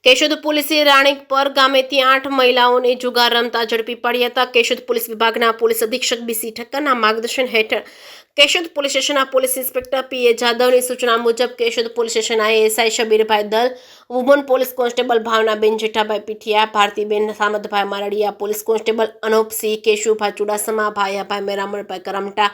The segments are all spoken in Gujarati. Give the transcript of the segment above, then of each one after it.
કેશોદ પોલીસે રાણીપર ગામેથી 8 મહિલાઓને જુગાર રમતા ઝડપી પાડ્યા હતા। કેશોદ પોલીસ વિભાગના પોલીસ અધિક્ષક બીસી ઠક્કરના માર્ગદર્શન હેઠળ કેશોદ પોલીસ સ્ટેશનના પોલીસ ઇન્સ્પેક્ટર પીએ જાદવની સૂચના મુજબ કેશોદ પોલીસ સ્ટેશનના ASI Shabbirbhai Dal, woman police constable Bhavnaben Jethabhai Pithiya, Bhartiben Samatbhai Mardiya, police constable Anopsinh, Keshubhai Chudasama, Bhayabhai Meramanbhai Karamta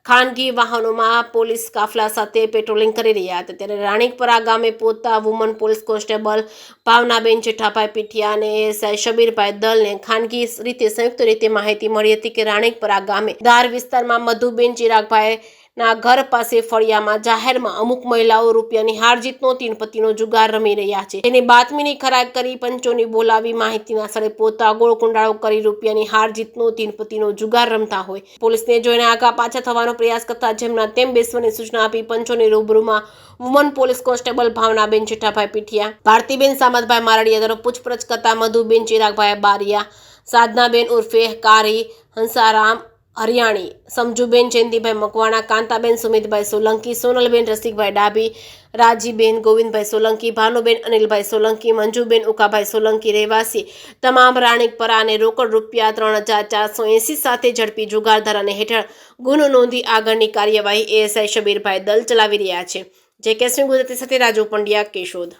ખાનગી વાહનોમાં પોલીસ કાફલા સાથે પેટ્રોલિંગ કરી રહ્યા હતા। ત્યારે રાણીપરા ગામે પહોંચતા woman police constable Bhavnaben Jethabhai Pithiya અને એએસઆઈ શબીરભાઈ દલને ખાનગી રીતે સંયુક્ત રીતે માહિતી મળી હતી કે રાણીપરા ગામે ધાર વિસ્તારમાં મધુબેન ચિરાગભાઈ ના ઘર પાસે ફળિયામાં જાહેરમાં અમુક મહિલાઓ રૂપિયાની હારજીતનો તીનપત્તીનો જુગાર રમી રહ્યા છે। તેની બાતમીની ખરાઈ કરી પંચોની બોલાવી માહિતીના સ્થળે પહોંચતા ગોળકુંડાળો કરી રૂપિયાની હારજીતનો તીનપત્તીનો જુગાર રમતા હોય પોલીસને જોઈને આગા પાછા થવાનો પ્રયાસ કરતા જેમના તેમ બેસવાની સૂચના આપી પંચોની રૂબરૂમાં woman police constable Bhavnaben Jethabhai Pithiya, Bhartiben Samatbhai Mardiya દ્વારા પૂછપરછ કરતા મધુબેન ચિરાગભાઈ બારિયા, સાધનાબેન ઉર્ફે કારી, હંસારામ હરિયાણી, સમજુબેન જયંતિભાઈ મકવાણા, કાંતાબેન સુમિતભાઈ સોલંકી, સોનલબેન રસિકભાઈ ડાભી, રાજીબેન ગોવિંદભાઈ સોલંકી, ભાનુબેન અનિલભાઈ સોલંકી, મંજુબેન ઉકાભાઈ સોલંકી રહેવાસી તમામ રાણીપરા અને રોકડ રૂપિયા 3480 સાથે ઝડપી જુગાર ધારાને હેઠળ ગુનો નોંધી આગળની કાર્યવાહી એએસઆઈ શબીરભાઈ દલ ચલાવી રહ્યા છે। જે કેસમી ગુજરાતી સાથે રાજુ પંડ્યા, કેશોદ।